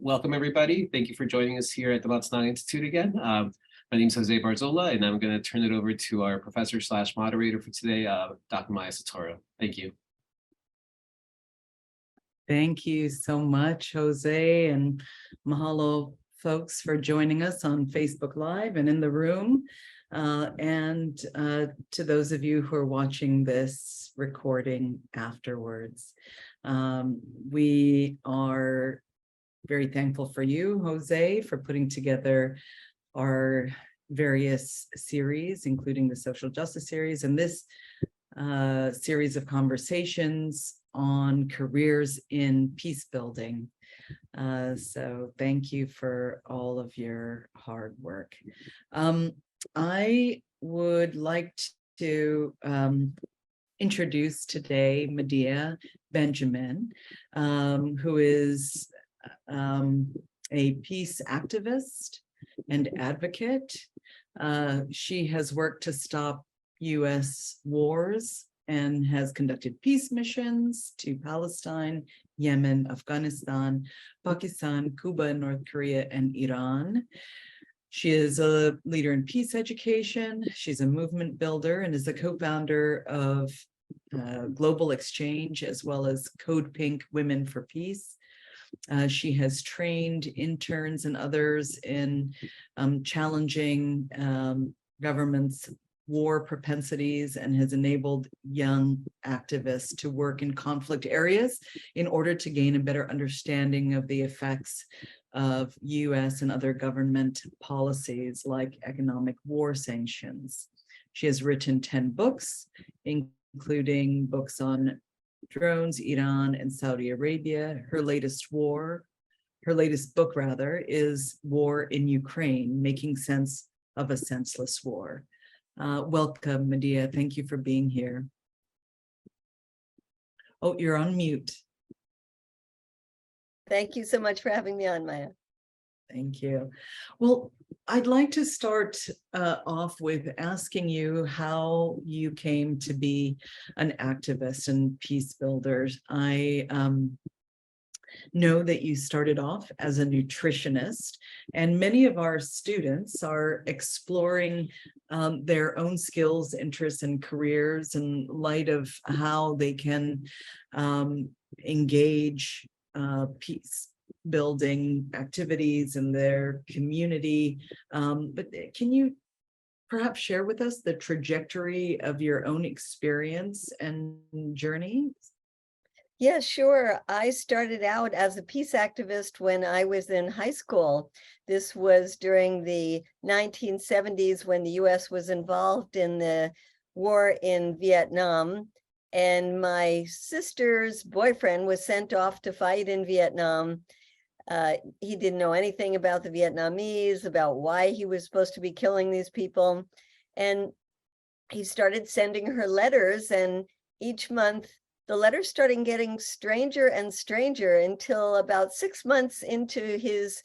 Welcome, everybody. Thank you for joining us here at the Matsunaga Institute again. My name is Jose Barzola, and I'm going to turn it over to our professor / moderator for today, Dr. Maya Soetoro. Thank you. Thank you so much, Jose, and mahalo, folks, for joining us on Facebook Live and in the room. And to those of you who are watching this recording afterwards. We are very thankful for you, Jose, for putting together our various series, including the social justice series and this series of conversations on careers in peace building. So thank you for all of your hard work. I would like to introduce today Medea Benjamin, who is a peace activist and advocate. She has worked to stop U.S. wars and has conducted peace missions to Palestine, Yemen, Afghanistan, Pakistan, Cuba, North Korea, and Iran. She is a leader in peace education. She's a movement builder and is the co-founder of Global Exchange, as well as Code Pink Women for Peace. She has trained interns and others in challenging governments' war propensities and has enabled young activists to work in conflict areas in order to gain a better understanding of the effects of U.S. and other government policies like economic war sanctions. She has written 10 books, including books on drones, Iran, and Saudi Arabia. Her latest book is War in Ukraine, Making Sense of a Senseless War. Welcome, Medea. Thank you for being here. Oh, you're on mute. Thank you so much for having me on, Maya. Thank you. Well, I'd like to start off with asking you how you came to be an activist and peace builder. I know that you started off as a nutritionist, and many of our students are exploring their own skills, interests, and careers in light of how they can engage peace building activities in their community. But can you perhaps share with us the trajectory of your own experience and journey? Yeah, sure. I started out as a peace activist when I was in high school. This was during the 1970s when the US was involved in the war in Vietnam. And my sister's boyfriend was sent off to fight in Vietnam. He didn't know anything about the Vietnamese, about why he was supposed to be killing these people. And he started sending her letters, and each month the letters started getting stranger and stranger until about 6 months into his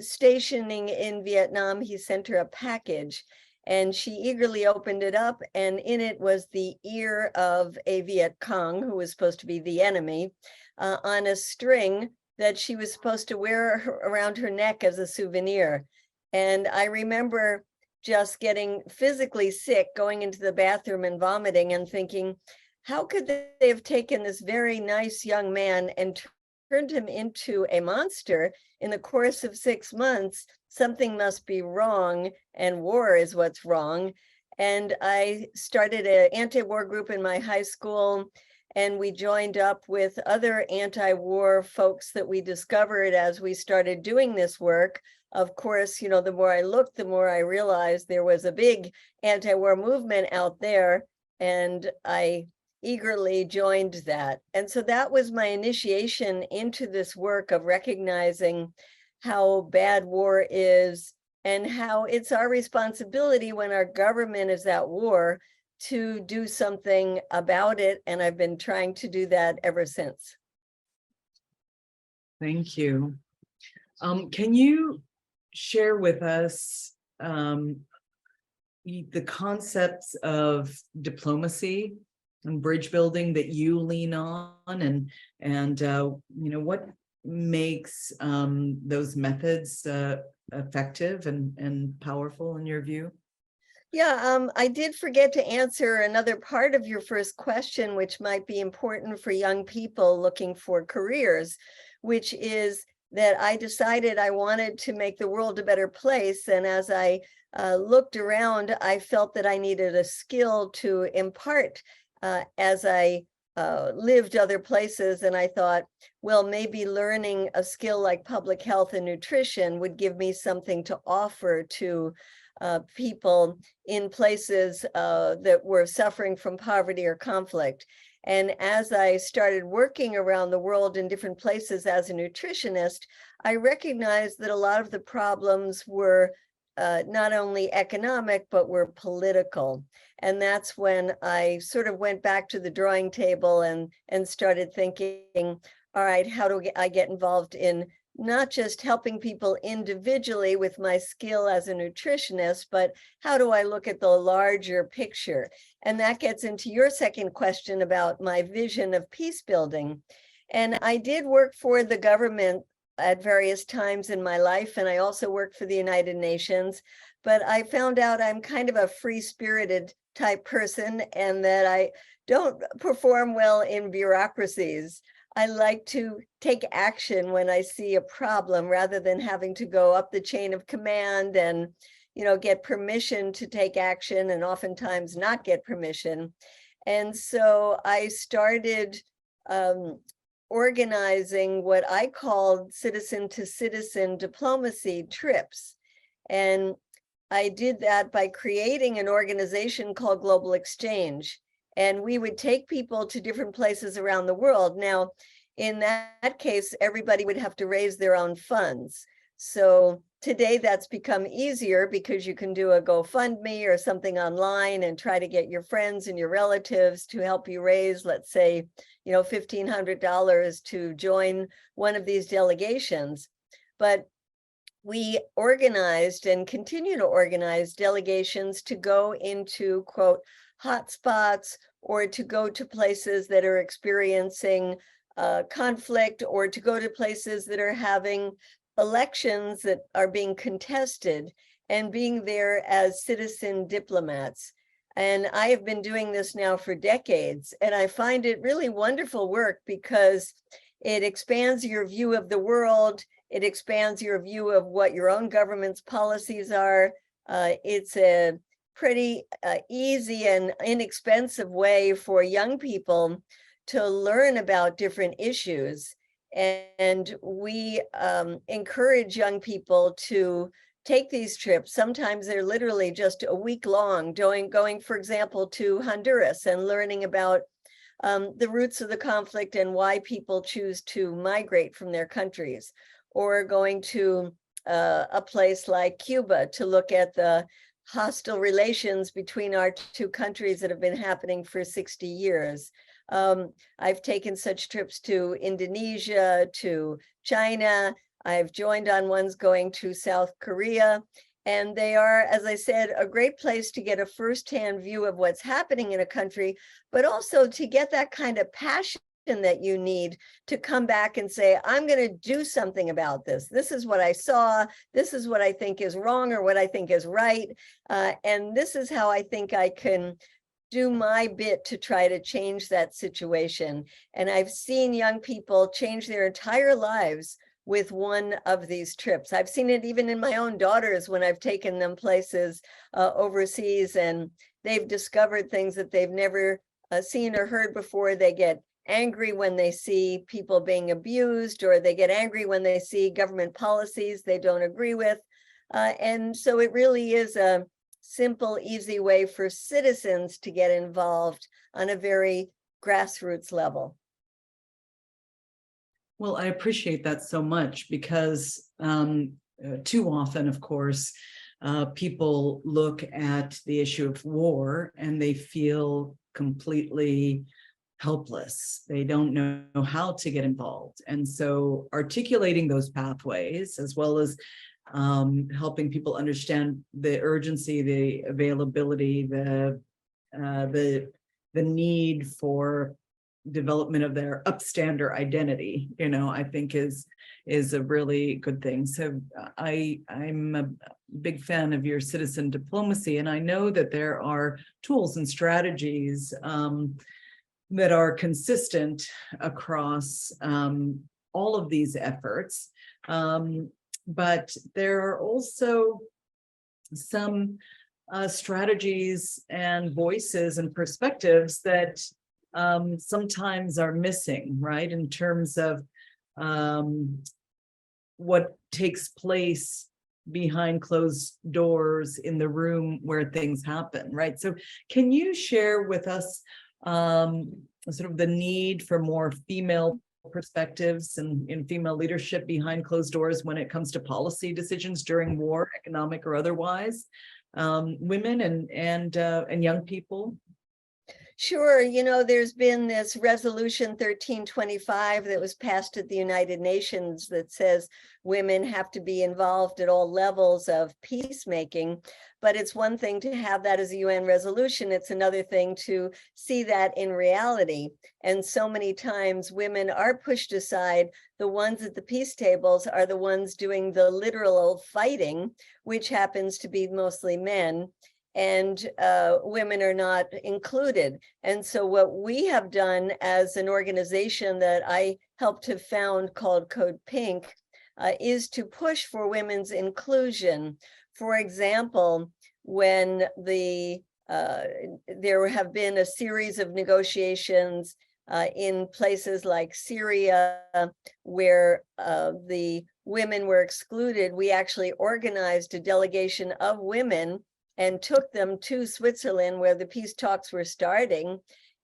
stationing in Vietnam, he sent her a package. And she eagerly opened it up, and in it was the ear of a Viet Cong, who was supposed to be the enemy, on a string that she was supposed to wear around her neck as a souvenir. And I remember just getting physically sick, going into the bathroom and vomiting and thinking, how could they have taken this very nice young man and turned him into a monster in the course of 6 months? Something must be wrong, and war is what's wrong. And I started an anti-war group in my high school, and we joined up with other anti-war folks that we discovered as we started doing this work. Of course, you know, the more I looked, the more I realized there was a big anti-war movement out there, and I eagerly joined that. And so that was my initiation into this work of recognizing how bad war is and how it's our responsibility when our government is at war to do something about it. And I've been trying to do that ever since. Thank you. Can you share with us the concepts of diplomacy and bridge building that you lean on, and you know, makes those methods effective and powerful in your view? Yeah, I did forget to answer another part of your first question, which might be important for young people looking for careers, which is that I decided I wanted to make the world a better place. And as I looked around, I felt that I needed a skill to impart as I lived other places. And I thought, well, maybe learning a skill like public health and nutrition would give me something to offer to people in places that were suffering from poverty or conflict. And as I started working around the world in different places as a nutritionist, I recognized that a lot of the problems were not only economic, but were political. And that's when I sort of went back to the drawing table and started thinking, all right, how do I get involved in not just helping people individually with my skill as a nutritionist, but how do I look at the larger picture? And that gets into your second question about my vision of peace building. And I did work for the government at various times in my life, and I also worked for the United Nations, but I found out I'm kind of a free-spirited type person and that I don't perform well in bureaucracies. I like to take action when I see a problem rather than having to go up the chain of command and, get permission to take action and oftentimes not get permission. And so I started organizing what I called citizen to citizen diplomacy trips. And I did that by creating an organization called Global Exchange. And we would take people to different places around the world. Now, in that case, everybody would have to raise their own funds. So today that's become easier because you can do a GoFundMe or something online and try to get your friends and your relatives to help you raise, let's say, $1,500 to join one of these delegations. But we organized and continue to organize delegations to go into, quote, hotspots, or to go to places that are experiencing conflict, or to go to places that are having elections that are being contested, and being there as citizen diplomats. And I have been doing this now for decades, and I find it really wonderful work because it expands your view of the world. It expands your view of what your own government's policies are. It's a pretty easy and inexpensive way for young people to learn about different issues. And we encourage young people to take these trips. Sometimes they're literally just a week long, going, for example, to Honduras and learning about the roots of the conflict and why people choose to migrate from their countries, or going to a place like Cuba to look at the hostile relations between our two countries that have been happening for 60 years. I've taken such trips to Indonesia, to China. I've joined on ones going to South Korea. And they are, as I said, a great place to get a firsthand view of what's happening in a country, but also to get that kind of passion that you need to come back and say, I'm going to do something about this. This is what I saw. This is what I think is wrong or what I think is right. And this is how I think I can do my bit to try to change that situation. And I've seen young people change their entire lives with one of these trips. I've seen it even in my own daughters when I've taken them places overseas, and they've discovered things that they've never seen or heard before. They get angry when they see people being abused, or they get angry when they see government policies they don't agree with. And so it really is a simple, easy way for citizens to get involved on a very grassroots level. Well, I appreciate that so much because too often, of course, people look at the issue of war and they feel completely helpless. They don't know how to get involved. And so articulating those pathways, as well as helping people understand the urgency, the availability, the need for development of their upstander identity, I think is a really good thing. So I'm a big fan of your citizen diplomacy, and I know that there are tools and strategies that are consistent across all of these efforts. But there are also some strategies and voices and perspectives that sometimes are missing, right, in terms of what takes place behind closed doors in the room where things happen, right? So can you share with us sort of the need for more female perspectives and in female leadership behind closed doors when it comes to policy decisions during war, economic or otherwise, women and young people? Sure. There's been this resolution 1325 that was passed at the United Nations that says women have to be involved at all levels of peacemaking. But it's one thing to have that as a UN resolution. It's another thing to see that in reality. And so many times women are pushed aside. The ones at the peace tables are the ones doing the literal fighting, which happens to be mostly men. And women are not included. And so what we have done as an organization that I helped to found called Code Pink is to push for women's inclusion. For example, when there have been a series of negotiations in places like Syria where the women were excluded, we actually organized a delegation of women and took them to Switzerland where the peace talks were starting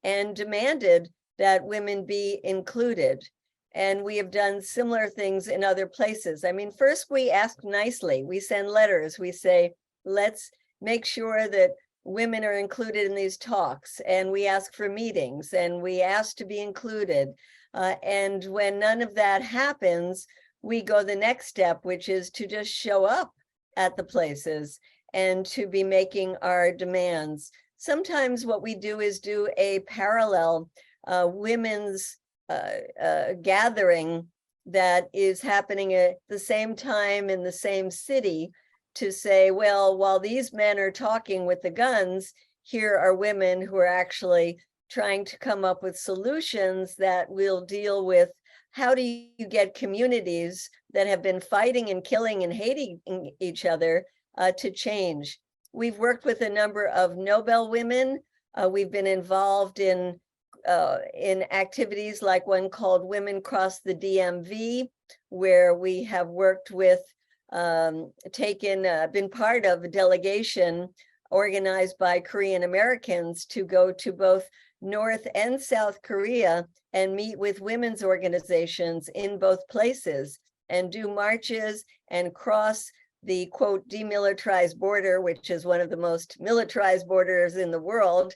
and demanded that women be included. And we have done similar things in other places. I mean, first we ask nicely, we send letters, we say, let's make sure that women are included in these talks, and we ask for meetings and we ask to be included. And when none of that happens, we go the next step, which is to just show up at the places and to be making our demands. Sometimes what we do is do a parallel women's gathering that is happening at the same time in the same city to say, well, while these men are talking with the guns, here are women who are actually trying to come up with solutions that will deal with how do you get communities that have been fighting and killing and hating each other to change. We've worked with a number of Nobel women. We've been involved in activities like one called Women Cross the DMV, where we have worked with, been part of a delegation organized by Korean Americans to go to both North and South Korea and meet with women's organizations in both places and do marches and cross the quote demilitarized border, which is one of the most militarized borders in the world,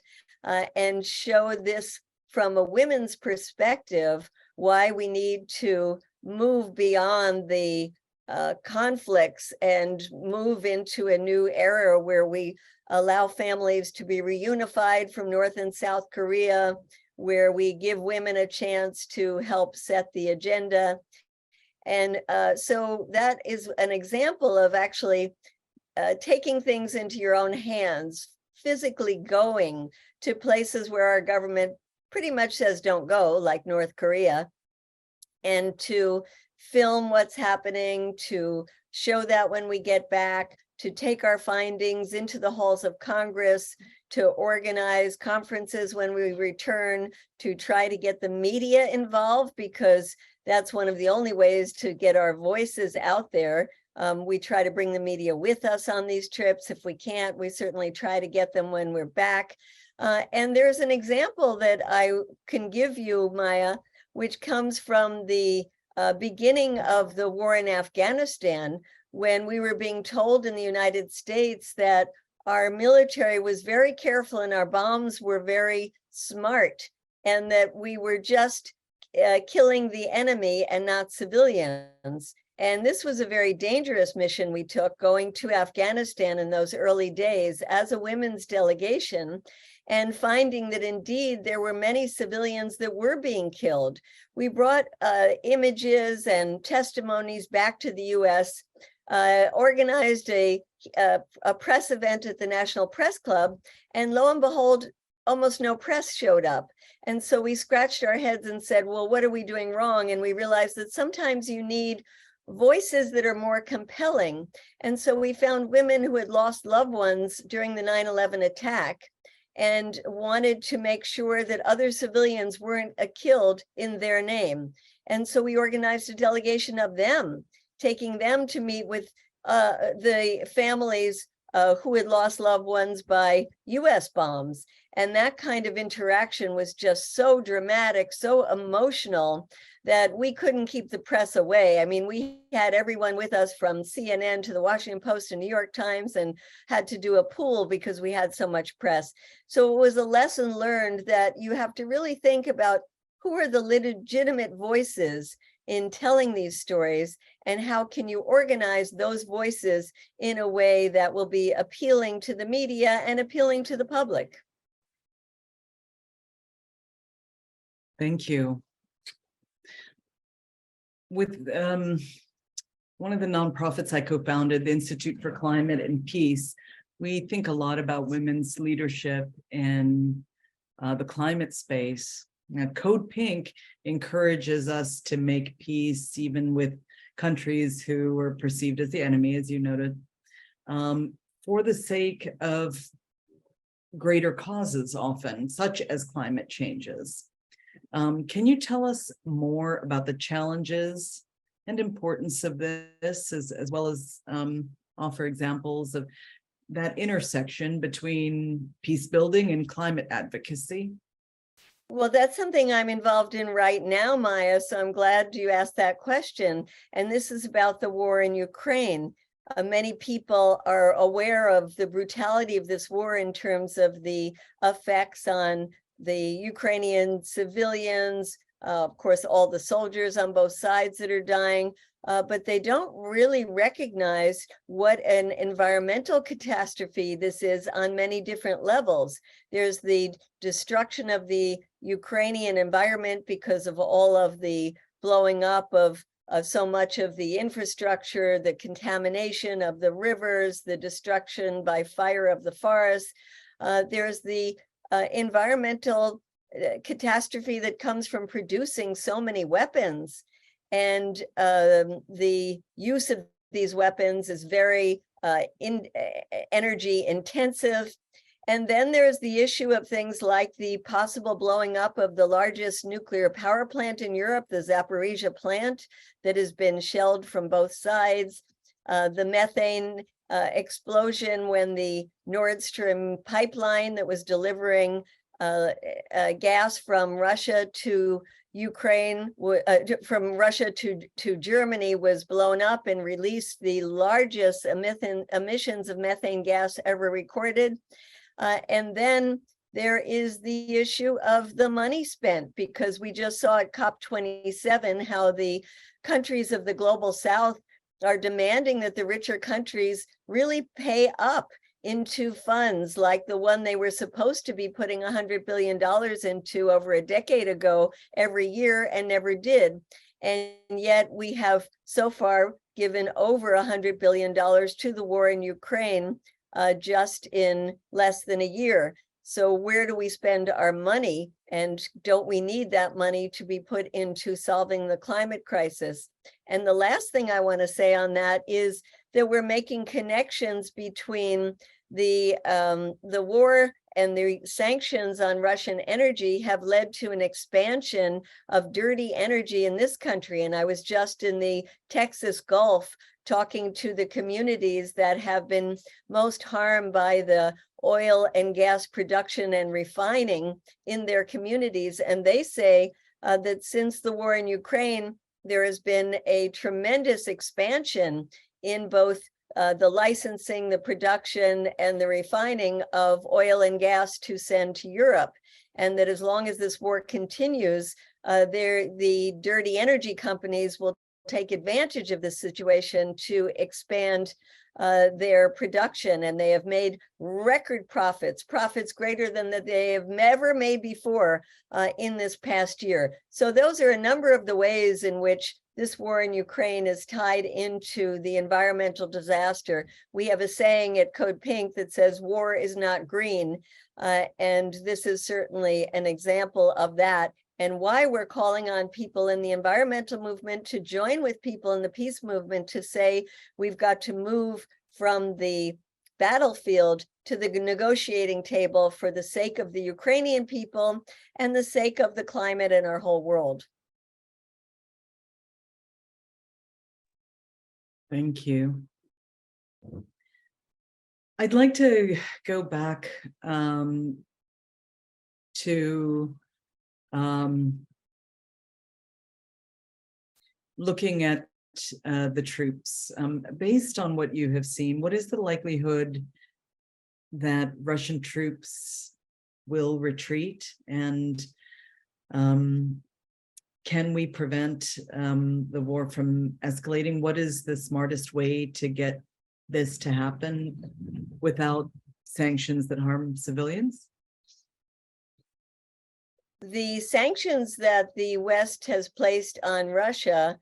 and show this from a women's perspective, why we need to move beyond the conflicts and move into a new era where we allow families to be reunified from North and South Korea, where we give women a chance to help set the agenda. And so that is an example of actually taking things into your own hands, physically going to places where our government pretty much says don't go, like North Korea, and to film what's happening, to show that when we get back, to take our findings into the halls of Congress, to organize conferences when we return, to try to get the media involved, because that's one of the only ways to get our voices out there. We try to bring the media with us on these trips. If we can't, we certainly try to get them when we're back. And there's an example that I can give you, Maya, which comes from the beginning of the war in Afghanistan, when we were being told in the United States that our military was very careful and our bombs were very smart, and that we were just killing the enemy and not civilians. And this was a very dangerous mission we took, going to Afghanistan in those early days as a women's delegation, and finding that indeed there were many civilians that were being killed. We brought images and testimonies back to the US, organized a press event at the National Press Club, and lo and behold, almost no press showed up. And so we scratched our heads and said, well, what are we doing wrong? And we realized that sometimes you need voices that are more compelling. And so we found women who had lost loved ones during the 9/11 attack and wanted to make sure that other civilians weren't killed in their name. And so we organized a delegation of them, taking them to meet with the families who had lost loved ones by US bombs. And that kind of interaction was just so dramatic, so emotional, that we couldn't keep the press away. I mean, we had everyone with us from CNN to the Washington Post and New York Times, and had to do a pool because we had so much press. So it was a lesson learned that you have to really think about who are the legitimate voices in telling these stories, and how can you organize those voices in a way that will be appealing to the media and appealing to the public. Thank you. With one of the nonprofits I co-founded, the Institute for Climate and Peace, we think a lot about women's leadership in the climate space. Now, Code Pink encourages us to make peace even with countries who are perceived as the enemy, as you noted, for the sake of greater causes often, such as climate changes. Can you tell us more about the challenges and importance of this, as well as offer examples of that intersection between peace building and climate advocacy? Well, that's something I'm involved in right now, Maya, so I'm glad you asked that question. And this is about the war in Ukraine. Many people are aware of the brutality of this war in terms of the effects on the Ukrainian civilians, of course, all the soldiers on both sides that are dying, but they don't really recognize what an environmental catastrophe this is on many different levels. There's the destruction of the Ukrainian environment because of all of the blowing up of so much of the infrastructure, the contamination of the rivers, the destruction by fire of the forests. There's the environmental catastrophe that comes from producing so many weapons, and the use of these weapons is very energy intensive. And then there's the issue of things like the possible blowing up of the largest nuclear power plant in Europe, the Zaporizhzhia plant, that has been shelled from both sides, the methane explosion when the Nord Stream pipeline that was delivering gas from Russia to Ukraine, from Russia to Germany, was blown up and released the largest emissions of methane gas ever recorded. And then there is the issue of the money spent, because we just saw at COP27 how the countries of the global South are demanding that the richer countries really pay up into funds like the one they were supposed to be putting $100 billion into over a decade ago every year, and never did. And yet we have so far given over $100 billion to the war in Ukraine just in less than a year. So where do we spend our money? And don't we need that money to be put into solving the climate crisis? And the last thing I want to say on that is that we're making connections between the war and the sanctions on Russian energy have led to an expansion of dirty energy in this country. And I was just in the Texas Gulf talking to the communities that have been most harmed by the oil and gas production and refining in their communities. And they say that since the war in Ukraine, there has been a tremendous expansion in both the licensing, the production, and the refining of oil and gas to send to Europe. And that as long as this war continues, the dirty energy companies will take advantage of this situation to expand their production, and they have made record profits greater than that they have ever made before in this past year. So those are a number of the ways in which this war in Ukraine is tied into the environmental disaster. We have a saying at Code Pink that says war is not green, and this is certainly an example of that, and why we're calling on people in the environmental movement to join with people in the peace movement to say we've got to move from the battlefield to the negotiating table for the sake of the Ukrainian people and the sake of the climate and our whole world. Thank you. I'd like to go back to looking at the troops. Based on what you have seen, what is the likelihood that Russian troops will retreat, and can we prevent the war from escalating? What is the smartest way to get this to happen without sanctions that harm civilians? The sanctions that the West has placed on Russia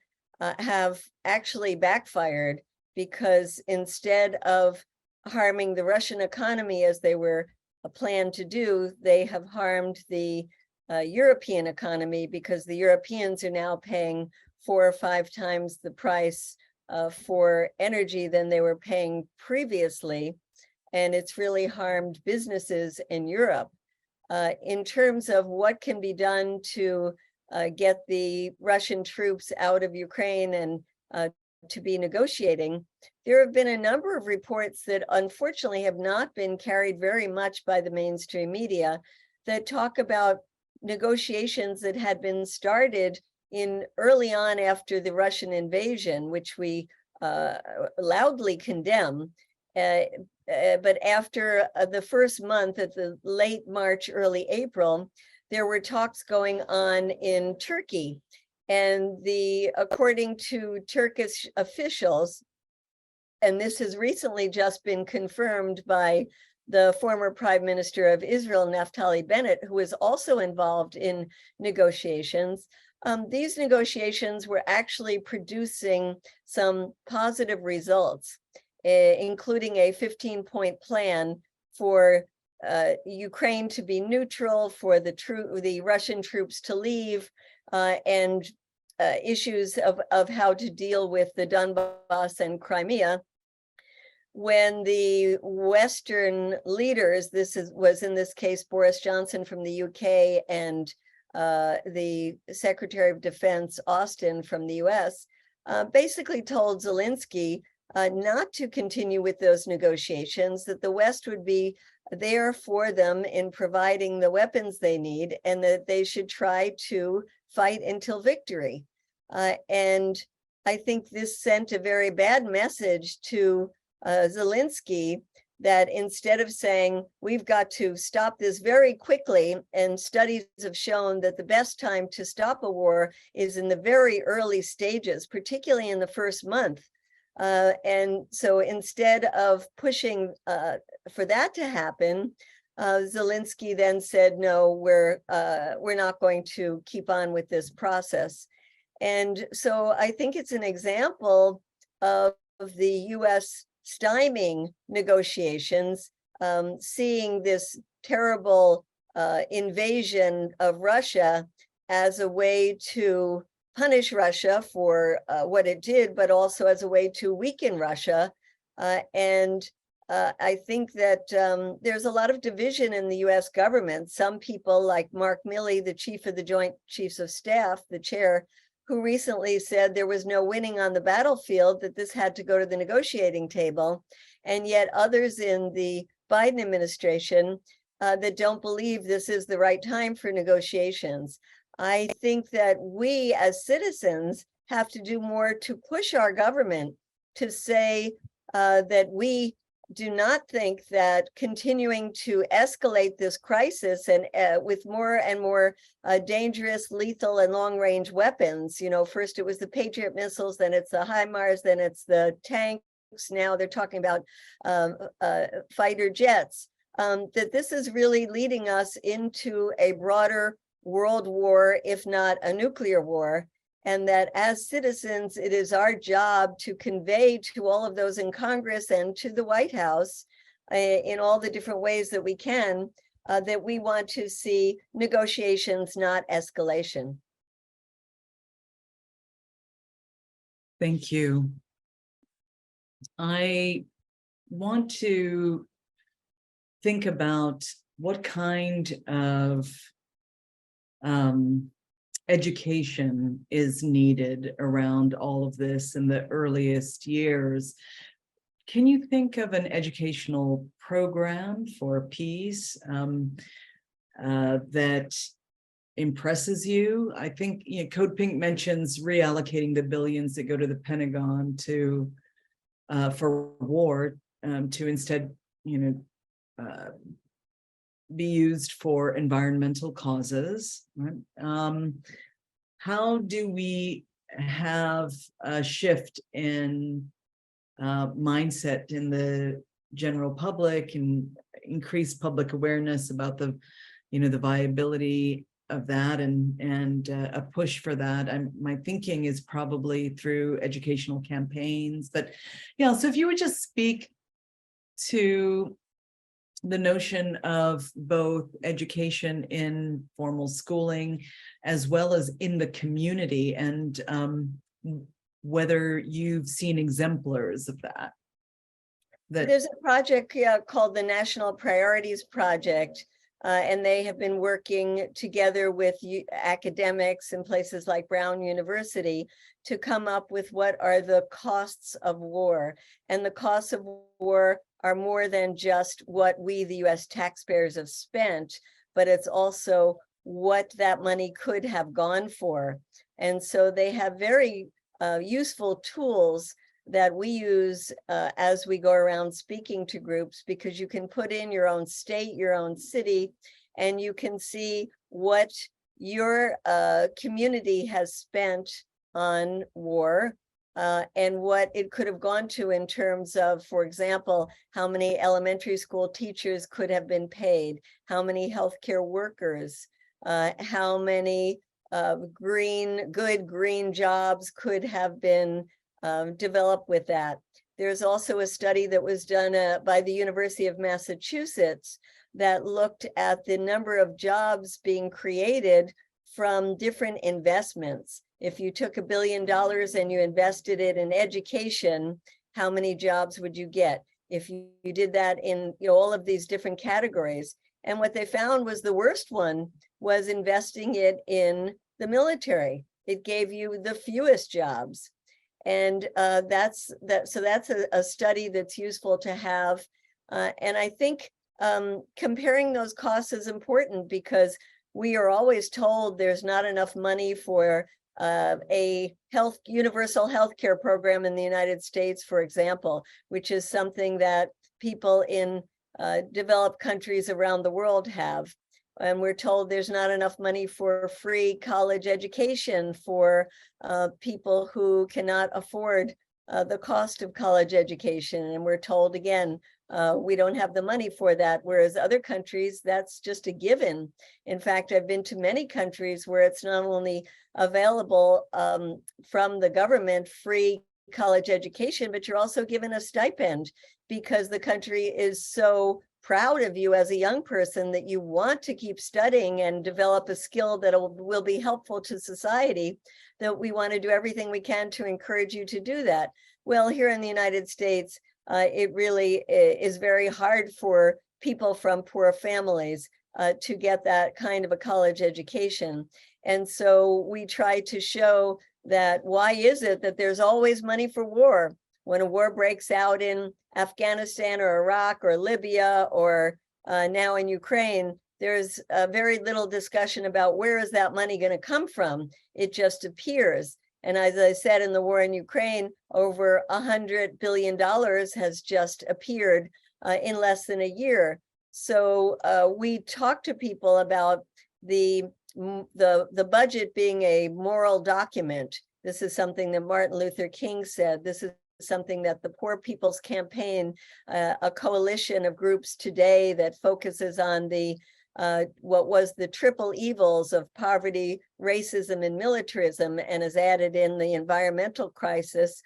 have actually backfired, because instead of harming the Russian economy as they were planned to do, they have harmed the European economy, because the Europeans are now paying 4 or 5 times the price for energy than they were paying previously. And it's really harmed businesses in Europe. In terms of what can be done to get the Russian troops out of Ukraine and to be negotiating, there have been a number of reports that unfortunately have not been carried very much by the mainstream media that talk about negotiations that had been started in early on after the Russian invasion, which we loudly condemn. But after the first month, at the late March, early April, there were talks going on in Turkey. And according to Turkish officials, and this has recently just been confirmed by the former Prime Minister of Israel, Naftali Bennett, who was also involved in negotiations, these negotiations were actually producing some positive results, including a 15-point plan for Ukraine to be neutral, for the Russian troops to leave, and issues of how to deal with the Donbass and Crimea. When the Western leaders, was in this case Boris Johnson from the UK and the Secretary of Defense Austin from the US, basically told Zelensky not to continue with those negotiations, that the West would be there for them in providing the weapons they need, and that they should try to fight until victory. And I think this sent a very bad message to Zelensky, that instead of saying, we've got to stop this very quickly, and studies have shown that the best time to stop a war is in the very early stages, particularly in the first month. And so instead of pushing for that to happen, Zelensky then said, no, we're not going to keep on with this process. And so I think it's an example of the US stymieing negotiations, seeing this terrible invasion of Russia as a way to punish Russia for what it did, but also as a way to weaken Russia. And I think that there's a lot of division in the US government. Some people like Mark Milley, the chief of the Joint Chiefs of Staff, the chair, who recently said there was no winning on the battlefield, that this had to go to the negotiating table. And yet others in the Biden administration that don't believe this is the right time for negotiations. I think that we as citizens have to do more to push our government to say that we do not think that continuing to escalate this crisis and with more and more dangerous, lethal, and long-range weapons, first it was the Patriot missiles, then it's the HIMARS, then it's the tanks, now they're talking about fighter jets, that this is really leading us into a broader world war, if not a nuclear war. And that as citizens, it is our job to convey to all of those in Congress and to the White House in all the different ways that we can, that we want to see negotiations, not escalation. Thank you. I want to think about what kind of education is needed around all of this in the earliest years. Can you think of an educational program for peace that impresses you? I think Code Pink mentions reallocating the billions that go to the Pentagon to for war to instead, be used for environmental causes, right? How do we have a shift in mindset in the general public and increase public awareness about the, the viability of that and a push for that? My thinking is probably through educational campaigns, but yeah. So if you would just speak to the notion of both education in formal schooling as well as in the community, and whether you've seen exemplars of that. There's a project called the National Priorities Project, and they have been working together with academics in places like Brown University to come up with what are the costs of war. And the costs of war are more than just what we, the US taxpayers, have spent, but it's also what that money could have gone for. And so they have very useful tools that we use as we go around speaking to groups, because you can put in your own state, your own city, and you can see what your community has spent on war, and what it could have gone to in terms of, for example, how many elementary school teachers could have been paid, how many healthcare workers, how many good green jobs could have been developed with that. There's also a study that was done by the University of Massachusetts that looked at the number of jobs being created from different investments. If you took $1 billion and you invested it in education, how many jobs would you get? If you did that in all of these different categories. And what they found was the worst one was investing it in the military. It gave you the fewest jobs. And that's a study that's useful to have. And I think comparing those costs is important, because we are always told there's not enough money for a universal healthcare program in the United States, for example, which is something that people in developed countries around the world have. And we're told there's not enough money for free college education for people who cannot afford the cost of college education. And we're told again, we don't have the money for that, whereas other countries, that's just a given. In fact, I've been to many countries where it's not only available from the government, free college education, but you're also given a stipend, because the country is so proud of you as a young person that you want to keep studying and develop a skill that will be helpful to society, that we want to do everything we can to encourage you to do that. Well, here in the United States, it really is very hard for people from poor families to get that kind of a college education. And so we try to show that why is it that there's always money for war? When a war breaks out in Afghanistan or Iraq or Libya or now in Ukraine, there's very little discussion about where is that money going to come from. It just appears. And as I said, in the war in Ukraine, over $100 billion has just appeared in less than a year. So we talk to people about the budget being a moral document. This is something that Martin Luther King said. This is something that the Poor People's Campaign, a coalition of groups today that focuses on the what was the triple evils of poverty, racism, and militarism, and has added in the environmental crisis,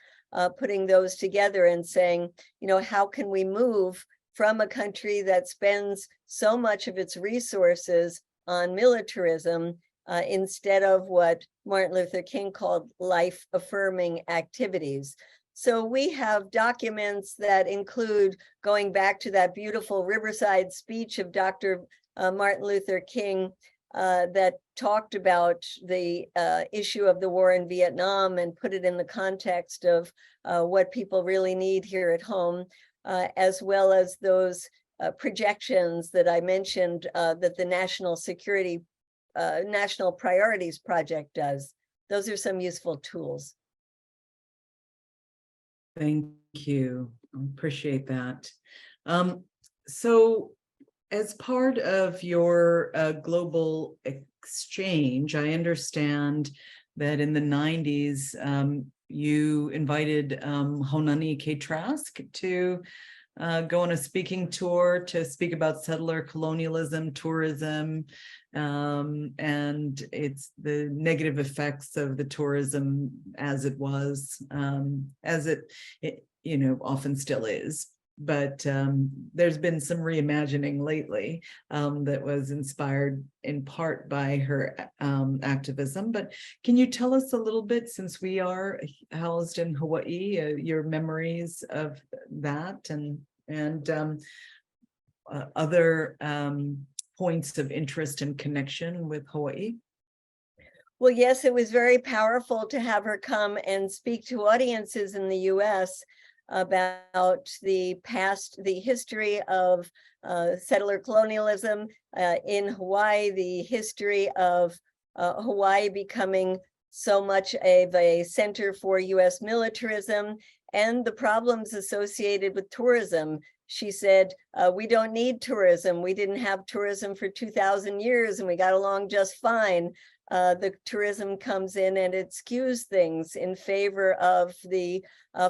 putting those together and saying, you know, how can we move from a country that spends so much of its resources on militarism instead of what Martin Luther King called life-affirming activities. So we have documents that include going back to that beautiful Riverside speech of Dr. Martin Luther King that talked about the issue of the war in Vietnam and put it in the context of what people really need here at home, as well as those projections that I mentioned that the National Security, National Priorities Project does. Those are some useful tools. Thank you. I appreciate that. So as part of your global exchange, I understand that in the 90s, you invited Honani K. Trask to go on a speaking tour to speak about settler colonialism, tourism, and it's the negative effects of the tourism as it was, as it you know, often still is. But there's been some reimagining lately that was inspired in part by her activism. But can you tell us a little bit, since we are housed in Hawaii, your memories of that and other points of interest and connection with Hawaii? Well, yes, it was very powerful to have her come and speak to audiences in the US about the past, the history of settler colonialism in Hawaii, the history of Hawaii becoming so much of a center for US militarism, and the problems associated with tourism. She said, we don't need tourism. We didn't have tourism for 2,000 years and we got along just fine. The tourism comes in and it skews things in favor of the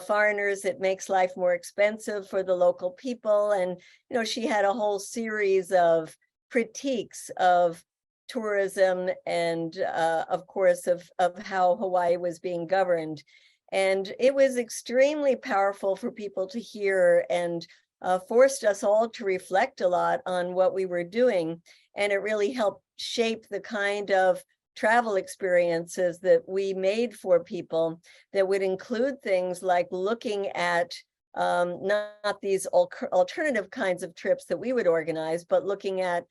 foreigners. It makes life more expensive for the local people. And, you know, she had a whole series of critiques of tourism and, of course, of how Hawaii was being governed. And it was extremely powerful for people to hear and forced us all to reflect a lot on what we were doing. And it really helped shape the kind of travel experiences that we made for people that would include things like looking at not these alternative kinds of trips that we would organize, but looking at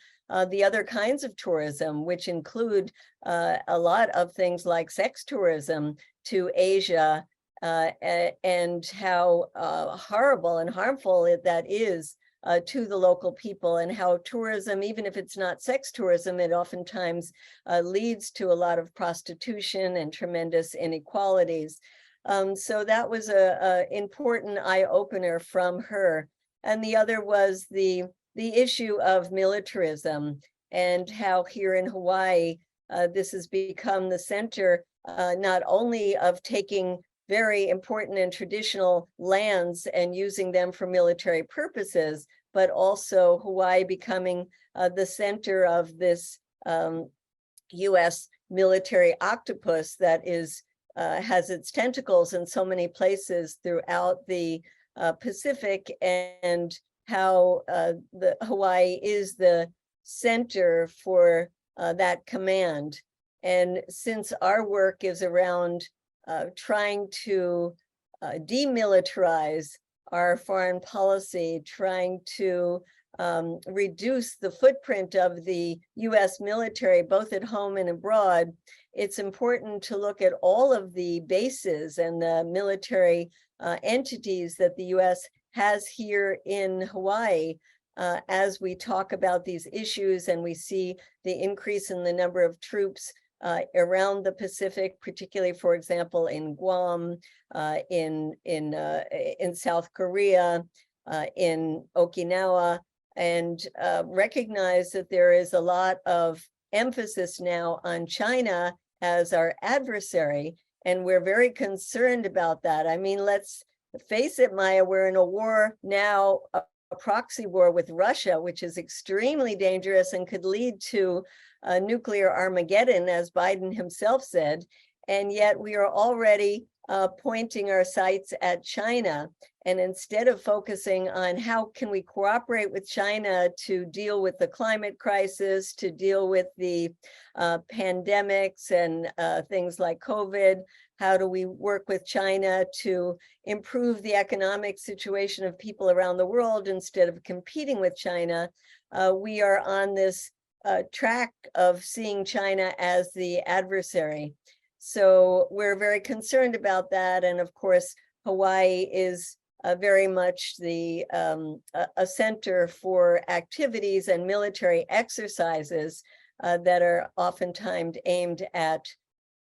the other kinds of tourism, which include a lot of things like sex tourism to Asia, and how horrible and harmful that is to the local people, and how tourism, even if it's not sex tourism, it oftentimes leads to a lot of prostitution and tremendous inequalities. So that was a important eye-opener from her. And the other was the issue of militarism and how here in Hawaii, this has become the center not only of taking very important and traditional lands and using them for military purposes, but also Hawaii becoming the center of this US military octopus that is has its tentacles in so many places throughout the Pacific, and how the Hawaii is the center for that command. And since our work is around trying to demilitarize our foreign policy, trying to reduce the footprint of the US military, both at home and abroad, it's important to look at all of the bases and the military entities that the US has here in Hawaii as we talk about these issues and we see the increase in the number of troops around the Pacific, particularly, for example, in Guam, in South Korea, in Okinawa, and recognize that there is a lot of emphasis now on China as our adversary, and we're very concerned about that. I mean, let's face it, Maya, we're in a war now, a proxy war with Russia, which is extremely dangerous and could lead to nuclear Armageddon, as Biden himself said, and yet we are already pointing our sights at China. And instead of focusing on how can we cooperate with China to deal with the climate crisis, to deal with the pandemics and things like COVID, how do we work with China to improve the economic situation of people around the world instead of competing with China, we are on this track of seeing China as the adversary. So we're very concerned about that. And of course, Hawaii is very much the a center for activities and military exercises that are oftentimes aimed at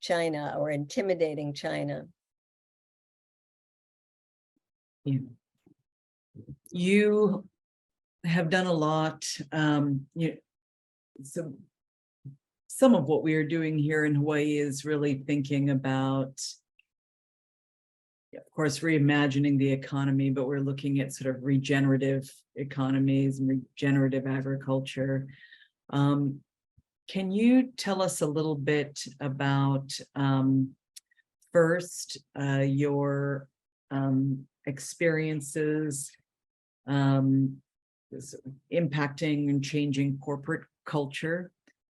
China or intimidating China. You have done a lot. So some of what we are doing here in Hawaii is really thinking about, of course, reimagining the economy, but we're looking at sort of regenerative economies and regenerative agriculture. Can you tell us a little bit about first your experiences impacting and changing corporate culture?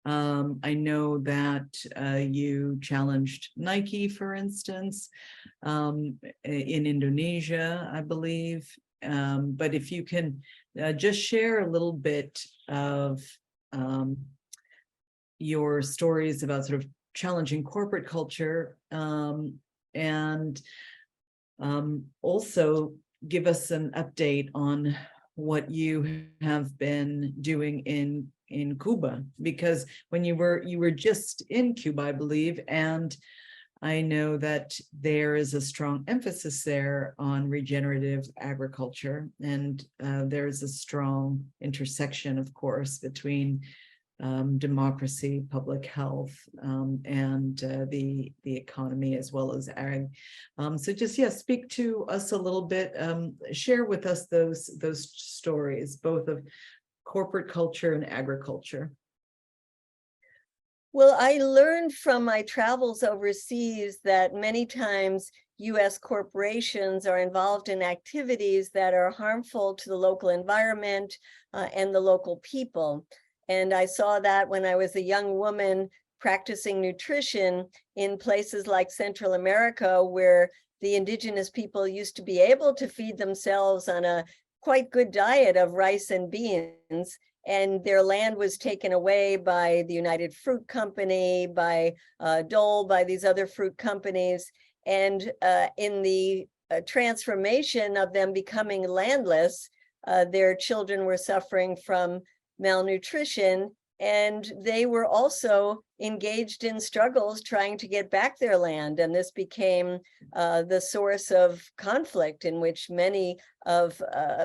I know that you challenged Nike, for instance, in Indonesia, I believe. But if you can just share a little bit of your stories about sort of challenging corporate culture, and also give us an update on what you have been doing in Cuba, because when you were just in Cuba, I believe, and I know that there is a strong emphasis there on regenerative agriculture, and there is a strong intersection, of course, between democracy, public health, and the economy as well as ag. So just, speak to us a little bit, share with us those stories, both of corporate culture and agriculture. Well, I learned from my travels overseas that many times US corporations are involved in activities that are harmful to the local environment and the local people. And I saw that when I was a young woman practicing nutrition in places like Central America, where the indigenous people used to be able to feed themselves on a quite good diet of rice and beans, and their land was taken away by the United Fruit Company, by Dole, by these other fruit companies. And in the transformation of them becoming landless, their children were suffering from malnutrition, and they were also engaged in struggles trying to get back their land. And this became the source of conflict in which many of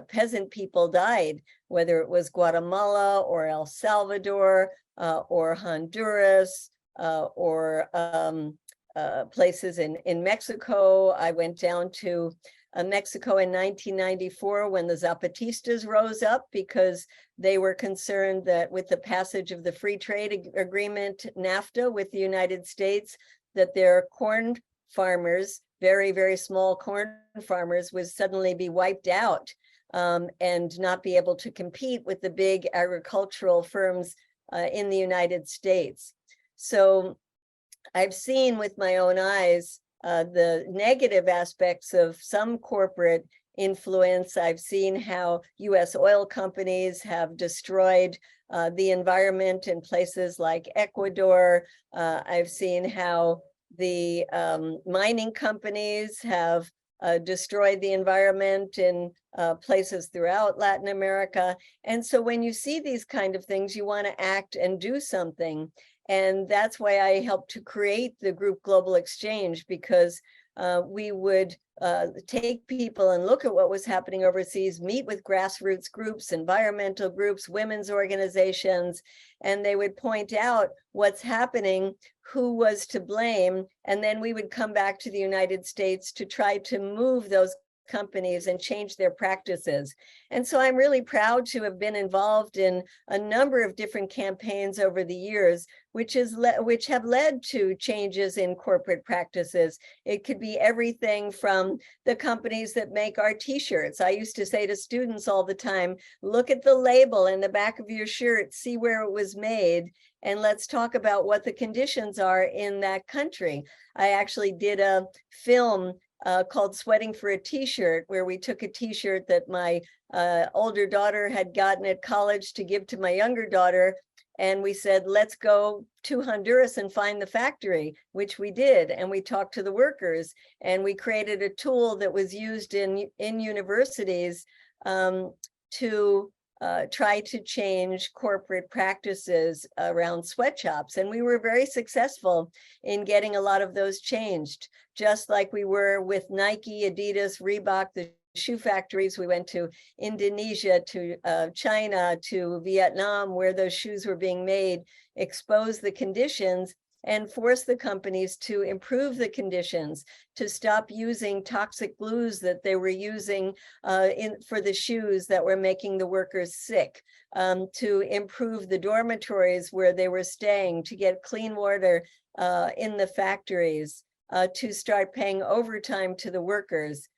peasant people died, whether it was Guatemala or El Salvador or Honduras or places in Mexico. I went down to Mexico in 1994 when the Zapatistas rose up because they were concerned that with the passage of the free trade agreement, NAFTA, with the United States, that their corn farmers, very, very small corn farmers, would suddenly be wiped out and not be able to compete with the big agricultural firms in the United States. So I've seen with my own eyes the negative aspects of some corporate influence. I've seen how US oil companies have destroyed the environment in places like Ecuador. I've seen how the mining companies have destroyed the environment in places throughout Latin America. And so when you see these kind of things, you want to act and do something. And that's why I helped to create the group Global Exchange, because we would take people and look at what was happening overseas, meet with grassroots groups, environmental groups, women's organizations, and they would point out what's happening, who was to blame, and then we would come back to the United States to try to move those companies and change their practices. And so I'm really proud to have been involved in a number of different campaigns over the years, which have led to changes in corporate practices. It could be everything from the companies that make our t-shirts. I used to say to students all the time, look at the label in the back of your shirt, see where it was made, and let's talk about what the conditions are in that country. I actually did a film called Sweating for a T-shirt, where we took a t-shirt that my older daughter had gotten at college to give to my younger daughter. And we said, let's go to Honduras and find the factory, which we did. And we talked to the workers, and we created a tool that was used in universities to try to change corporate practices around sweatshops. And we were very successful in getting a lot of those changed, just like we were with Nike, Adidas, Reebok, the shoe factories. We went to Indonesia, to China, to Vietnam, where those shoes were being made, exposed the conditions, and force the companies to improve the conditions, to stop using toxic glues that they were using for the shoes that were making the workers sick, to improve the dormitories where they were staying, to get clean water in the factories, to start paying overtime to the workers.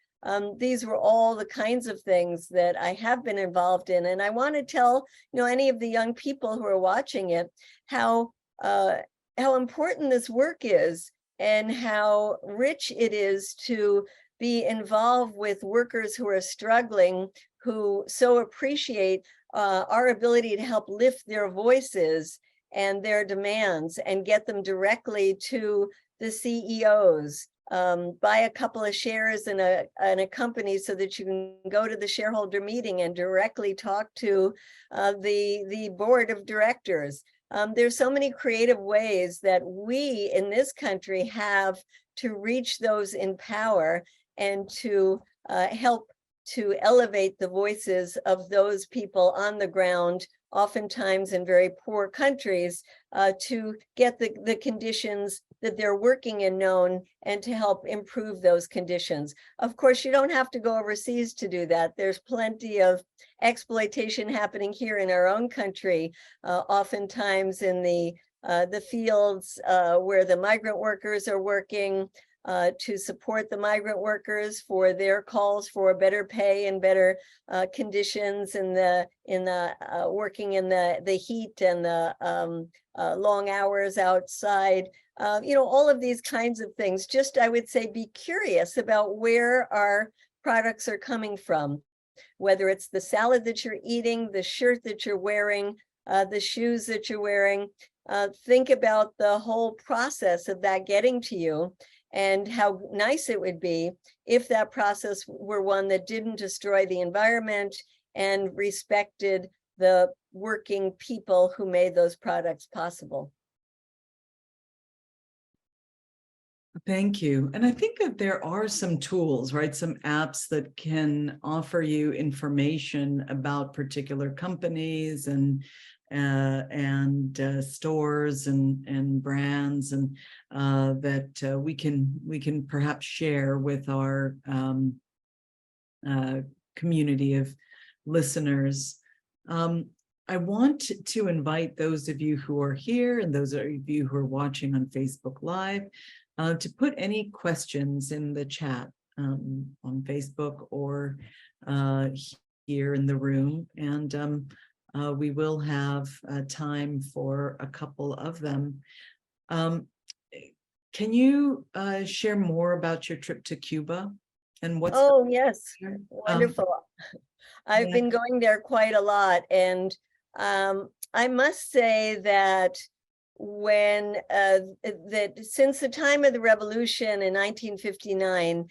These were all the kinds of things that I have been involved in. And I want to tell, any of the young people who are watching it, how important this work is, and how rich it is to be involved with workers who are struggling, who so appreciate our ability to help lift their voices and their demands and get them directly to the CEOs. Buy a couple of shares in a company so that you can go to the shareholder meeting and directly talk to the board of directors. There's so many creative ways that we in this country have to reach those in power and to help to elevate the voices of those people on the ground, oftentimes in very poor countries, to get the conditions that they're working in known and to help improve those conditions. Of course, you don't have to go overseas to do that. There's plenty of exploitation happening here in our own country, oftentimes in the fields where the migrant workers are working, to support the migrant workers for their calls for better pay and better conditions in the working in the heat and the long hours outside. All of these kinds of things. Just, I would say, be curious about where our products are coming from, whether it's the salad that you're eating, the shirt that you're wearing, the shoes that you're wearing. Think about the whole process of that getting to you, and how nice it would be if that process were one that didn't destroy the environment and respected the working people who made those products possible. Thank you. And I think that there are some tools, right? Some apps that can offer you information about particular companies and stores and brands, and that we can perhaps share with our community of listeners. I want to invite those of you who are here and those of you who are watching on Facebook Live to put any questions in the chat on Facebook or here in the room, and we will have time for a couple of them. Can you share more about your trip to Cuba and what's? Oh, yes, wonderful. I've been going there quite a lot, and I must say that when that since the time of the revolution in 1959,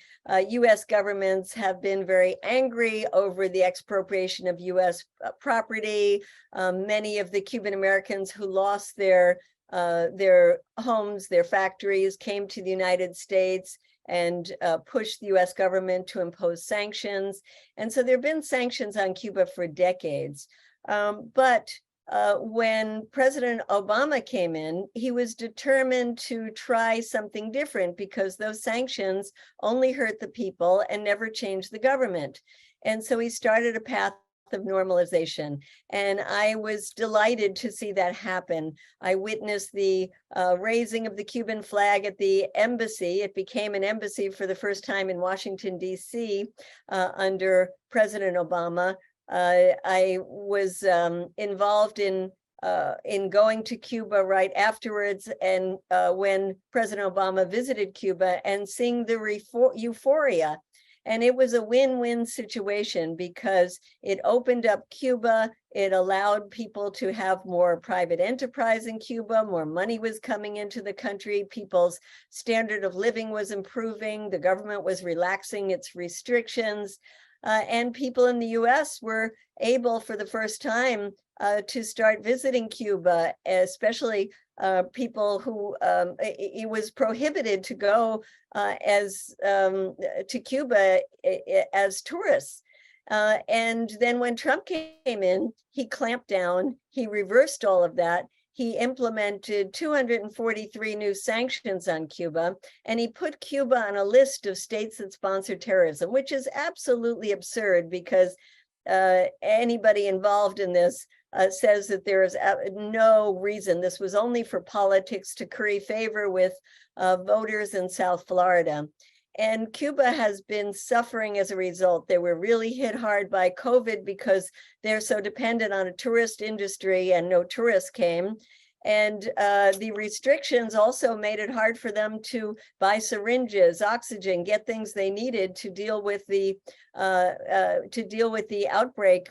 U.S. governments have been very angry over the expropriation of U.S. property. Many of the Cuban Americans who lost their their homes, their factories, came to the United States and pushed the US government to impose sanctions. And so there have been sanctions on Cuba for decades. But when President Obama came in, he was determined to try something different because those sanctions only hurt the people and never changed the government. And so he started a path of normalization. And I was delighted to see that happen. I witnessed the raising of the Cuban flag at the embassy. It became an embassy for the first time in Washington, D.C. Under President Obama. I was involved in going to Cuba right afterwards, and when President Obama visited Cuba, and seeing the euphoria. And it was a win-win situation because it opened up Cuba. It allowed people to have more private enterprise in Cuba. More money was coming into the country. People's standard of living was improving. The government was relaxing its restrictions. And people in the US were able for the first time to start visiting Cuba, especially people who it was prohibited to go to Cuba as tourists. And then when Trump came in, he clamped down, he reversed all of that. He implemented 243 new sanctions on Cuba, and he put Cuba on a list of states that sponsor terrorism, which is absolutely absurd because anybody involved in this says that there is no reason. This was only for politics to curry favor with voters in South Florida. And Cuba has been suffering as a result. They were really hit hard by COVID because they're so dependent on a tourist industry and no tourists came. And the restrictions also made it hard for them to buy syringes, oxygen, get things they needed to deal with the outbreak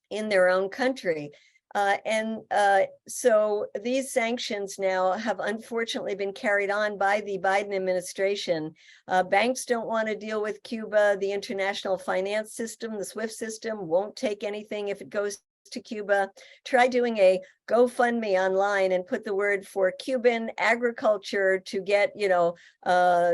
in their own country. So these sanctions now have unfortunately been carried on by the Biden administration. Banks don't want to deal with Cuba. The international finance system, the SWIFT system, won't take anything if it goes to Cuba. Try doing a GoFundMe online and put the word for Cuban agriculture to get,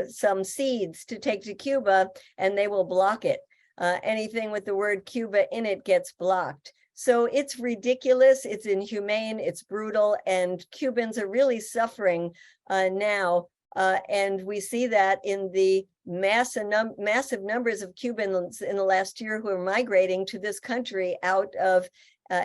some seeds to take to Cuba, and they will block it. Anything with the word Cuba in it gets blocked. So it's ridiculous, it's inhumane, it's brutal, and Cubans are really suffering now. And we see that in the massive numbers of Cubans in the last year who are migrating to this country out of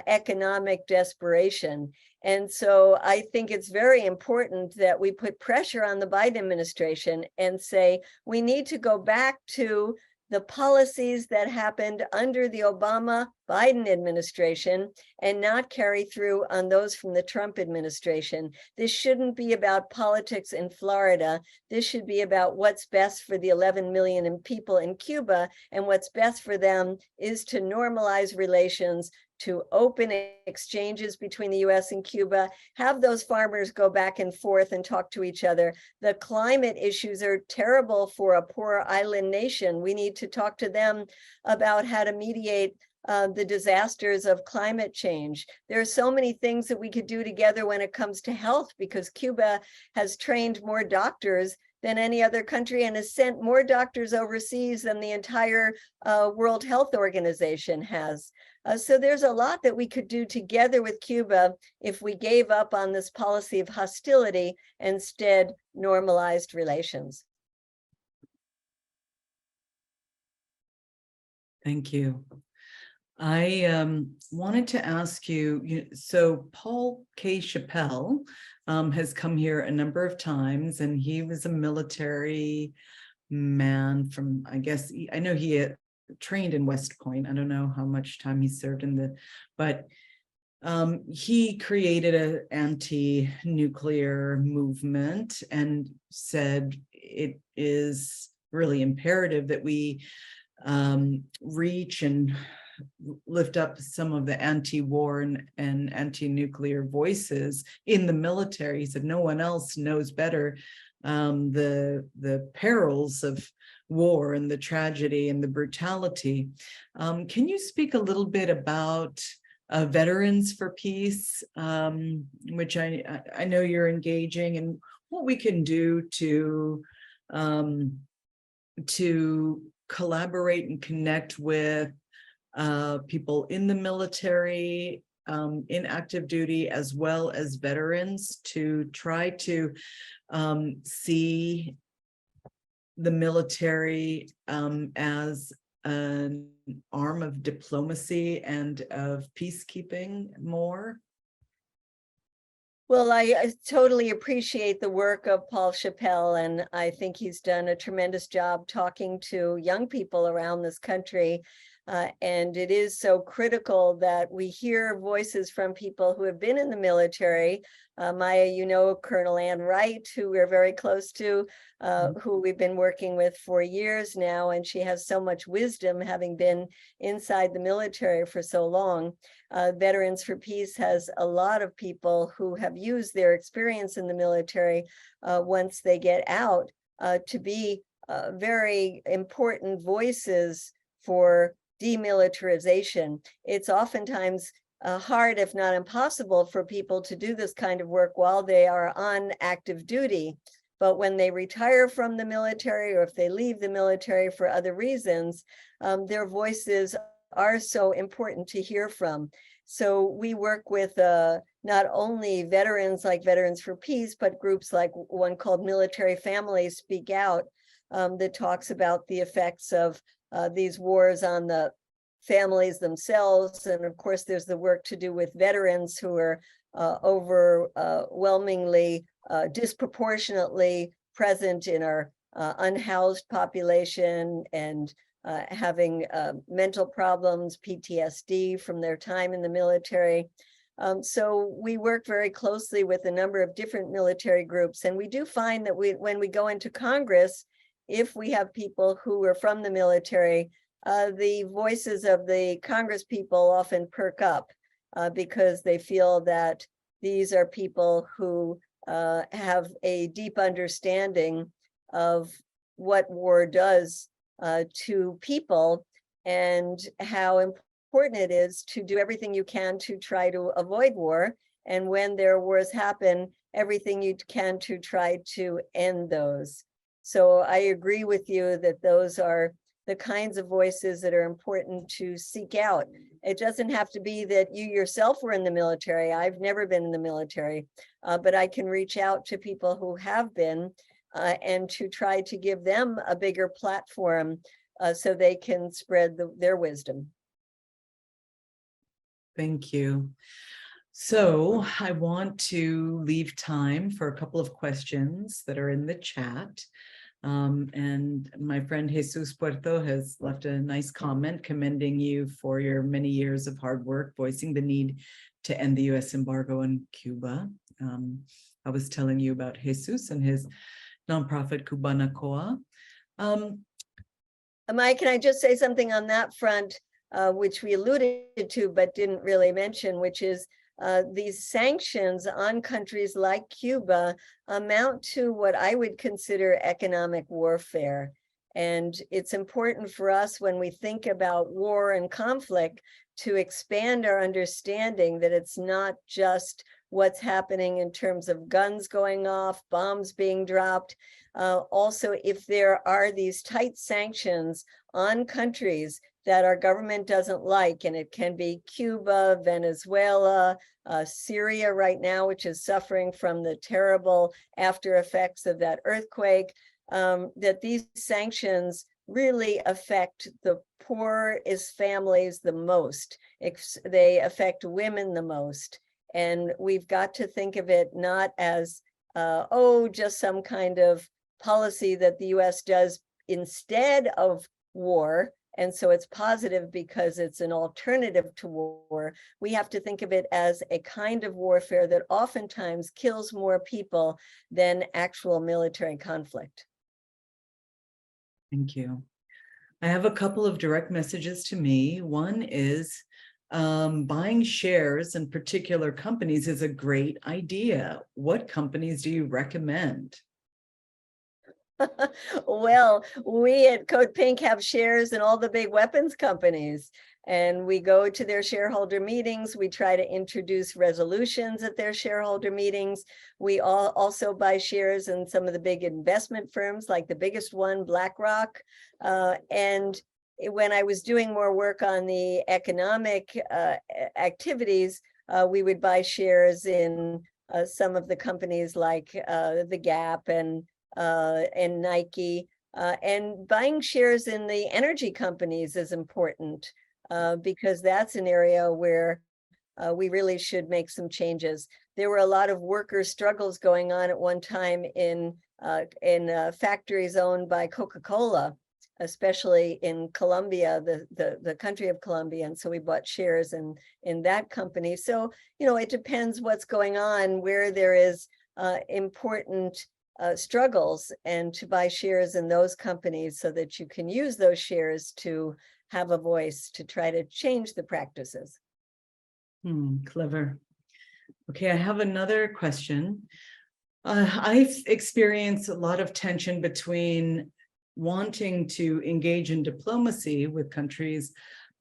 economic desperation. And so I think it's very important that we put pressure on the Biden administration and say, we need to go back to the policies that happened under the Obama-Biden administration and not carry through on those from the Trump administration. This shouldn't be about politics in Florida. This should be about what's best for the 11 million people in Cuba, and what's best for them is to normalize relations, to open exchanges between the US and Cuba, have those farmers go back and forth and talk to each other. The climate issues are terrible for a poor island nation. We need to talk to them about how to mediate the disasters of climate change. There are so many things that we could do together when it comes to health, because Cuba has trained more doctors than any other country and has sent more doctors overseas than the entire World Health Organization has. So there's a lot that we could do together with Cuba if we gave up on this policy of hostility and instead normalized relations. Thank you. I wanted to ask you, so Paul K. Chappelle has come here a number of times, and he was a military man from, I guess, I know he trained in West Point. I don't know how much time he served but he created an anti-nuclear movement and said it is really imperative that we reach and lift up some of the anti-war and anti-nuclear voices in the military. He said no one else knows better the perils of war and the tragedy and the brutality. Can you speak a little bit about Veterans for Peace, which I know you're engaging, and what we can do to collaborate and connect with people in the military, in active duty, as well as veterans, to try to see the military as an arm of diplomacy and of peacekeeping more. Well, I totally appreciate the work of Paul Chappell, and I think he's done a tremendous job talking to young people around this country. And it is so critical that we hear voices from people who have been in the military. Maya, you know Colonel Ann Wright, who we're very close to, who we've been working with for years now, and she has so much wisdom, having been inside the military for so long. Veterans for Peace has a lot of people who have used their experience in the military once they get out to be very important voices for demilitarization. It's oftentimes hard, if not impossible, for people to do this kind of work while they are on active duty. But when they retire from the military, or if they leave the military for other reasons, their voices are so important to hear from. So we work with not only veterans like Veterans for Peace, but groups like one called Military Families Speak Out, that talks about the effects of these wars on the families themselves. And of course, there's the work to do with veterans who are overwhelmingly, disproportionately present in our unhoused population, and having mental problems, PTSD from their time in the military. So we work very closely with a number of different military groups. And we do find that when we go into Congress, if we have people who are from the military, the voices of the Congress people often perk up because they feel that these are people who have a deep understanding of what war does to people, and how important it is to do everything you can to try to avoid war. And when there wars happen, everything you can to try to end those. So I agree with you that those are the kinds of voices that are important to seek out. It doesn't have to be that you yourself were in the military. I've never been in the military, but I can reach out to people who have been and to try to give them a bigger platform so they can spread their wisdom. Thank you. So I want to leave time for a couple of questions that are in the chat. And my friend Jesus Puerto has left a nice comment commending you for your many years of hard work, voicing the need to end the US embargo on Cuba. I was telling you about Jesus and his nonprofit Cubanacoa. Mike, can I just say something on that front, which we alluded to but didn't really mention, which is these sanctions on countries like Cuba amount to what I would consider economic warfare. And it's important for us, when we think about war and conflict, to expand our understanding that it's not just what's happening in terms of guns going off, bombs being dropped. Also, if there are these tight sanctions on countries that our government doesn't like, and it can be Cuba, Venezuela, Syria right now, which is suffering from the terrible after effects of that earthquake, that these sanctions really affect the poorest families the most. They affect women the most. And we've got to think of it not as, just some kind of policy that the US does instead of war, and so it's positive because it's an alternative to war. We have to think of it as a kind of warfare that oftentimes kills more people than actual military conflict. Thank you. I have a couple of direct messages to me. One is buying shares in particular companies is a great idea. What companies do you recommend? Well, we at Code Pink have shares in all the big weapons companies, and we go to their shareholder meetings. We try to introduce resolutions at their shareholder meetings. We also buy shares in some of the big investment firms, like the biggest one, BlackRock. And when I was doing more work on the economic activities, we would buy shares in some of the companies like the Gap and Nike, and buying shares in the energy companies is important because that's an area where we really should make some changes. There were a lot of worker struggles going on at one time in factories owned by Coca-Cola, especially in Colombia, the country of Colombia. And so we bought shares in that company. So, it depends what's going on, where there is important struggles, and to buy shares in those companies so that you can use those shares to have a voice to try to change the practices. Clever. Okay, I have another question. I've experienced a lot of tension between wanting to engage in diplomacy with countries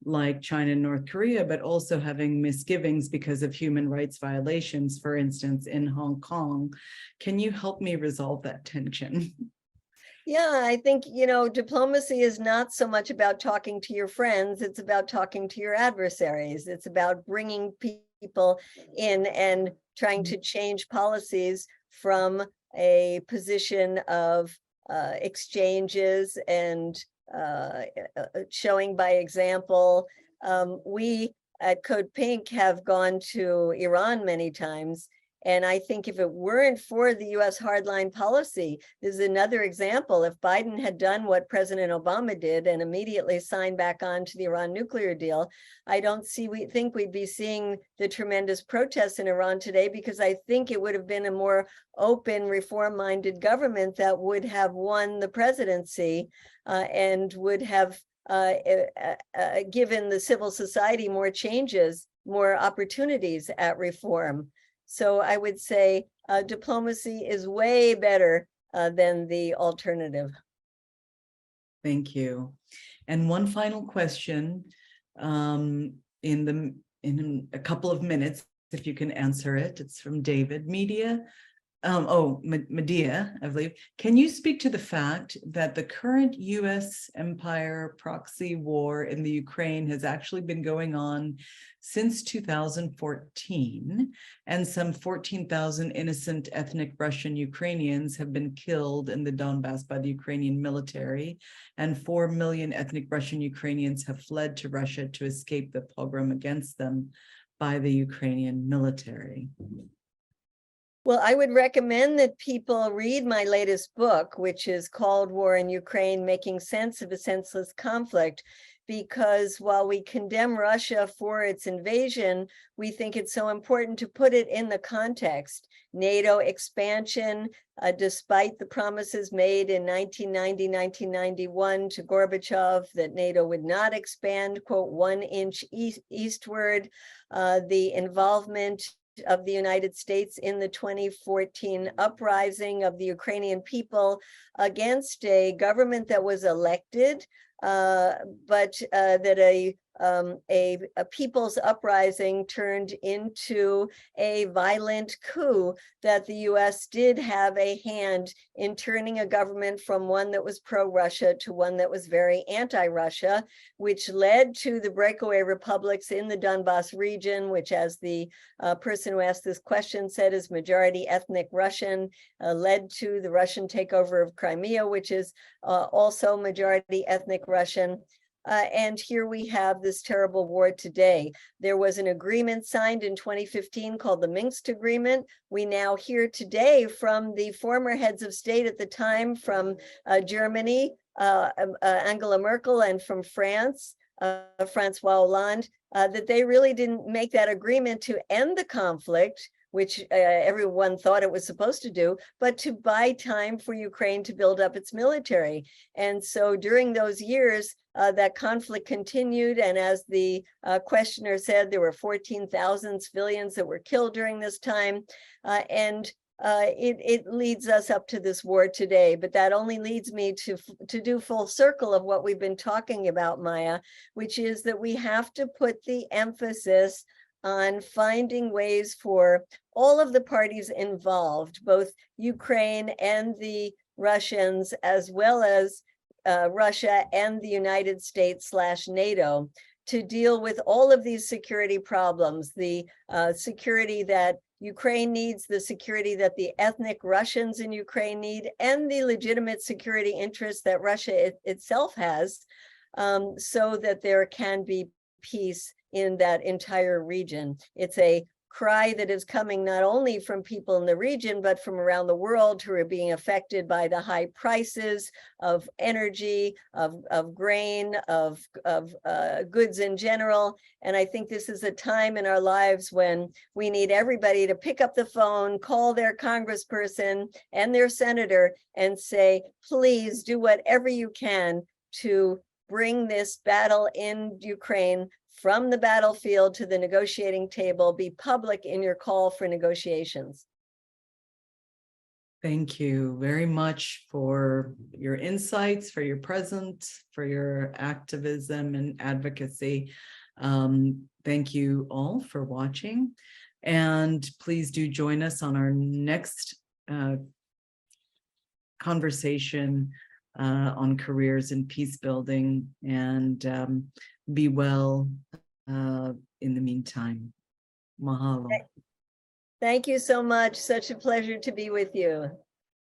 like China and North Korea, but also having misgivings because of human rights violations, for instance, in Hong Kong. Can you help me resolve that tension? Yeah, I think, diplomacy is not so much about talking to your friends. It's about talking to your adversaries. It's about bringing people in and trying to change policies from a position of exchanges and showing by example. We at Code Pink have gone to Iran many times. And I think if it weren't for the US hardline policy, this is another example. If Biden had done what President Obama did and immediately signed back on to the Iran nuclear deal, I don't think we'd be seeing the tremendous protests in Iran today, because I think it would have been a more open, reform-minded government that would have won the presidency and would have given the civil society more changes, more opportunities at reform. So I would say diplomacy is way better than the alternative. Thank you. And one final question in a couple of minutes, if you can answer it. It's from David. Medea, I believe. Can you speak to the fact that the current US empire proxy war in the Ukraine has actually been going on since 2014, and some 14,000 innocent ethnic Russian Ukrainians have been killed in the Donbass by the Ukrainian military, and 4 million ethnic Russian Ukrainians have fled to Russia to escape the pogrom against them by the Ukrainian military? Well, I would recommend that people read my latest book, which is called War in Ukraine, Making Sense of a Senseless Conflict, because while we condemn Russia for its invasion, we think it's so important to put it in the context. NATO expansion, despite the promises made in 1990, 1991 to Gorbachev that NATO would not expand, quote, 1 inch eastward, the involvement of the United States in the 2014 uprising of the Ukrainian people against a government that was elected, but that a people's uprising turned into a violent coup, that the US did have a hand in turning a government from one that was pro-Russia to one that was very anti-Russia, which led to the breakaway republics in the Donbass region, which, as the person who asked this question said, is majority ethnic Russian, led to the Russian takeover of Crimea, which is also majority ethnic Russian. And here we have this terrible war today. There was an agreement signed in 2015 called the Minsk Agreement. We now hear today from the former heads of state at the time, from Germany, Angela Merkel, and from France, Francois Hollande, that they really didn't make that agreement to end the conflict, which everyone thought it was supposed to do, but to buy time for Ukraine to build up its military. And so during those years, that conflict continued. And as the questioner said, there were 14,000 civilians that were killed during this time. And it leads us up to this war today. But that only leads me to do full circle of what we've been talking about, Maya, which is that we have to put the emphasis on finding ways for all of the parties involved, both Ukraine and the Russians, as well as Russia and the United States / NATO, to deal with all of these security problems, the security that Ukraine needs, the security that the ethnic Russians in Ukraine need, and the legitimate security interests that Russia itself has, so that there can be peace in that entire region. It's a cry that is coming not only from people in the region, but from around the world who are being affected by the high prices of energy, of grain, of goods in general. And I think this is a time in our lives when we need everybody to pick up the phone, call their congressperson and their senator and say, please do whatever you can to bring this battle in Ukraine from the battlefield to the negotiating table. Be public in your call for negotiations. Thank you very much for your insights, for your presence, for your activism and advocacy. Thank you all for watching. And please do join us on our next conversation on careers in peace building, and be well in the meantime. Mahalo. Thank you so much. Such a pleasure to be with you.